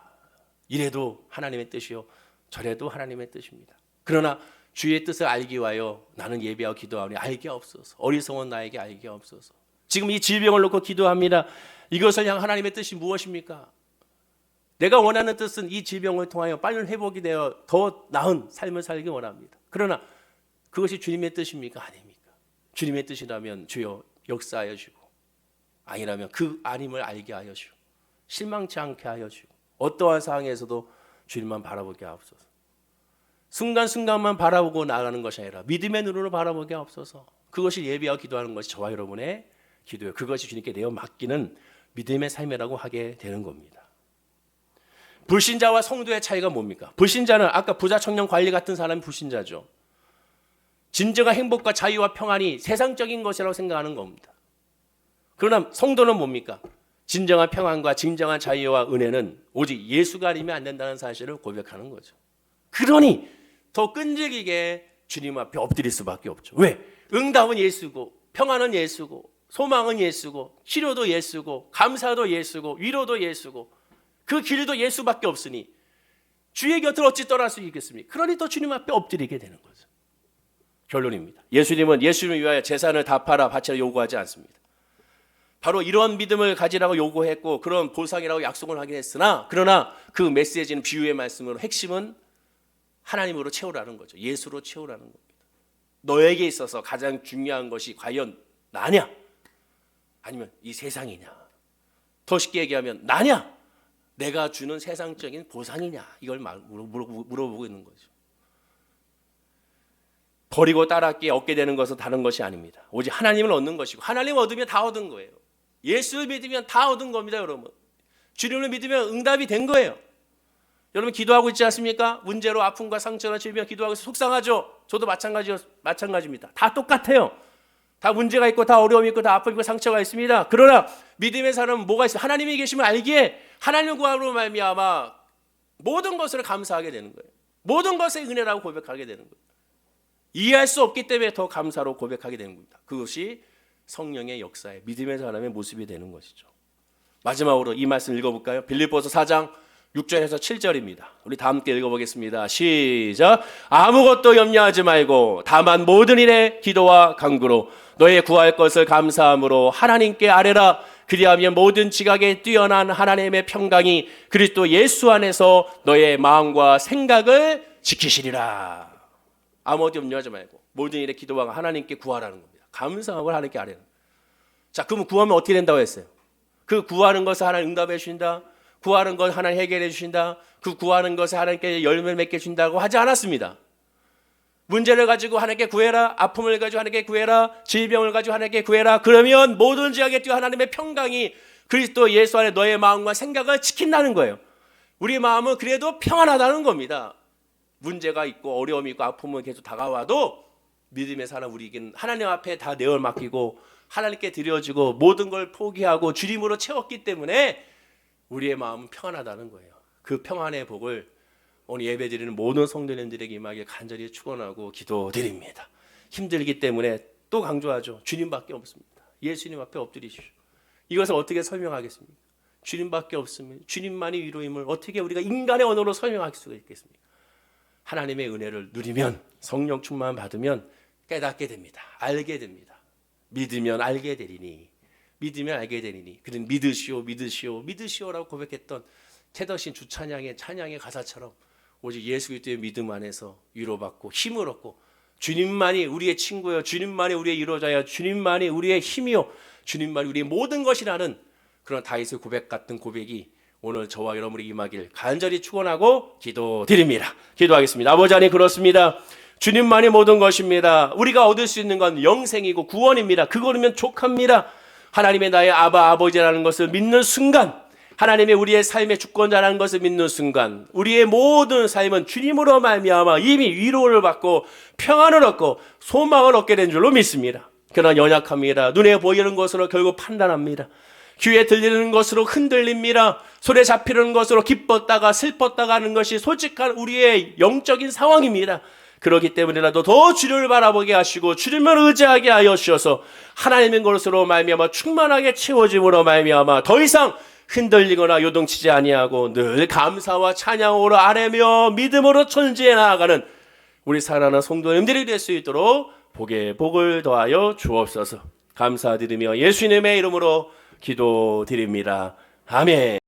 이래도 하나님의 뜻이요 저래도 하나님의 뜻입니다. 그러나 주의 뜻을 알기 위하여 나는 예배하고 기도하오니 알게 없어서 어리석은 나에게 알게 없어서 지금 이 질병을 놓고 기도합니다. 이것을 향한 하나님의 뜻이 무엇입니까? 내가 원하는 뜻은 이 질병을 통하여 빨리 회복이 되어 더 나은 삶을 살기 원합니다. 그러나 그것이 주님의 뜻입니까? 아닙니까? 주님의 뜻이라면 주여 역사하여 주시고 아니라면 그 아님을 알게 하여 주시고 실망치 않게 하여 주시고 어떠한 상황에서도 주님만 바라보게 하옵소서. 순간순간만 바라보고 나가는 것이 아니라 믿음의 눈으로 바라보게 하옵소서. 그것이 예배하고 기도하는 것이 저와 여러분의 기도예요. 그것이 주님께 내어 맡기는 믿음의 삶이라고 하게 되는 겁니다. 불신자와 성도의 차이가 뭡니까? 불신자는 아까 부자 청년 관리 같은 사람이 불신자죠. 진정한 행복과 자유와 평안이 세상적인 것이라고 생각하는 겁니다. 그러나 성도는 뭡니까? 진정한 평안과 진정한 자유와 은혜는 오직 예수가 아니면 안 된다는 사실을 고백하는 거죠. 그러니 더 끈질기게 주님 앞에 엎드릴 수밖에 없죠. 왜? 응답은 예수고 평안은 예수고 소망은 예수고 치료도 예수고 감사도 예수고 위로도 예수고 그 길도 예수밖에 없으니 주의 곁을 어찌 떠날 수 있겠습니까? 그러니 또 주님 앞에 엎드리게 되는 거죠. 결론입니다. 예수님은 예수님을 위하여 재산을 다 팔아 바치라 요구하지 않습니다. 바로 이런 믿음을 가지라고 요구했고 그런 보상이라고 약속을 하긴 했으나, 그러나 그 메시지는 비유의 말씀으로 핵심은 하나님으로 채우라는 거죠. 예수로 채우라는 겁니다. 너에게 있어서 가장 중요한 것이 과연 나냐? 아니면 이 세상이냐? 더 쉽게 얘기하면 나냐? 내가 주는 세상적인 보상이냐? 이걸 물어보고 있는 거죠. 버리고 따랐기에 얻게 되는 것은 다른 것이 아닙니다. 오직 하나님을 얻는 것이고, 하나님을 얻으면 다 얻은 거예요. 예수를 믿으면 다 얻은 겁니다, 여러분. 주님을 믿으면 응답이 된 거예요. 여러분 기도하고 있지 않습니까? 문제로 아픔과 상처나 질병 기도하고 있어서 속상하죠. 저도 마찬가지입니다. 다 똑같아요. 다 문제가 있고 다 어려움이 있고 다 아픔이 있고 상처가 있습니다. 그러나 믿음의 사람은 뭐가 있어요? 하나님이 계시면 알기에 하나님을 구함으로 말미암아 모든 것을 감사하게 되는 거예요. 모든 것의 은혜라고 고백하게 되는 거예요. 이해할 수 없기 때문에 더 감사로 고백하게 되는 겁니다. 그것이 성령의 역사의 믿음의 사람의 모습이 되는 것이죠. 마지막으로 이 말씀 읽어볼까요? 빌립보서 4장 6절에서 7절입니다. 우리 다 함께 읽어보겠습니다. 시작. 아무것도 염려하지 말고 다만 모든 일에 기도와 간구로 너의 구할 것을 감사함으로 하나님께 아뢰라. 그리하면 모든 지각에 뛰어난 하나님의 평강이 그리스도 예수 안에서 너의 마음과 생각을 지키시리라. 아무것도 염려하지 말고 모든 일에 기도와 하나님께 구하라는 겁니다. 감사함을 하나님께 아뢰는. 자, 그러면 구하면 어떻게 된다고 했어요? 그 구하는 것을 하나님 응답해 주신다. 구하는 것 하나님 해결해 주신다. 그 구하는 것을 하나님께 열매를 맺게 주신다고 하지 않았습니다. 문제를 가지고 하나님께 구해라. 아픔을 가지고 하나님께 구해라. 질병을 가지고 하나님께 구해라. 그러면 모든 지역에 뛰어 하나님의 평강이 그리스도 예수 안에 너의 마음과 생각을 지킨다는 거예요. 우리 마음은 그래도 평안하다는 겁니다. 문제가 있고 어려움이 있고 아픔은 계속 다가와도 믿음의 사람 우리에게는 하나님 앞에 다 내어 맡기고 하나님께 드려지고 모든 걸 포기하고 주님으로 채웠기 때문에 우리의 마음은 평안하다는 거예요. 그 평안의 복을 오늘 예배드리는 모든 성도님들에게 임하길 간절히 축원하고 기도드립니다. 힘들기 때문에 또 강조하죠. 주님밖에 없습니다. 예수님 앞에 엎드리십시오. 이것을 어떻게 설명하겠습니까? 주님밖에 없으면 주님만이 위로임을 어떻게 우리가 인간의 언어로 설명할 수가 있겠습니까? 하나님의 은혜를 누리면 성령 충만 받으면 깨닫게 됩니다. 알게 됩니다. 믿으면 알게 되리니 믿으면 알게 되리니 그는 믿으시오 믿으시오 믿으시오라고 고백했던 태덕신 주찬양의 찬양의 가사처럼 오직 예수 그리스도의 믿음 안에서 위로받고 힘을 얻고 주님만이 우리의 친구요 주님만이 우리의 위로자요 주님만이 우리의 힘이요 주님만이 우리의 모든 것이라는 그런 다윗의 고백 같은 고백이 오늘 저와 여러분이 임하길 간절히 축원하고 기도드립니다. 기도하겠습니다. 아버지 하나님 그렇습니다. 주님만이 모든 것입니다. 우리가 얻을 수 있는 건 영생이고 구원입니다. 그거면 족합니다. 하나님의 나의 아버지라는 것을 믿는 순간 하나님의 우리의 삶의 주권자라는 것을 믿는 순간 우리의 모든 삶은 주님으로 말미암아 이미 위로를 받고 평안을 얻고 소망을 얻게 된 줄로 믿습니다. 그러나 연약합니다. 눈에 보이는 것으로 결국 판단합니다. 귀에 들리는 것으로 흔들립니다. 손에 잡히는 것으로 기뻤다가 슬펐다가 하는 것이 솔직한 우리의 영적인 상황입니다. 그렇기 때문에라도 더 주님을 바라보게 하시고 주님을 의지하게 하여 주셔서 하나님의 것으로 말미암아 충만하게 채워짐으로 말미암아 더 이상 흔들리거나 요동치지 아니하고 늘 감사와 찬양으로 아뢰며 믿음으로 천지에 나아가는 우리 사랑하는 성도님들이 될 수 있도록 복에 복을 더하여 주옵소서. 감사드리며 예수님의 이름으로 기도드립니다. 아멘.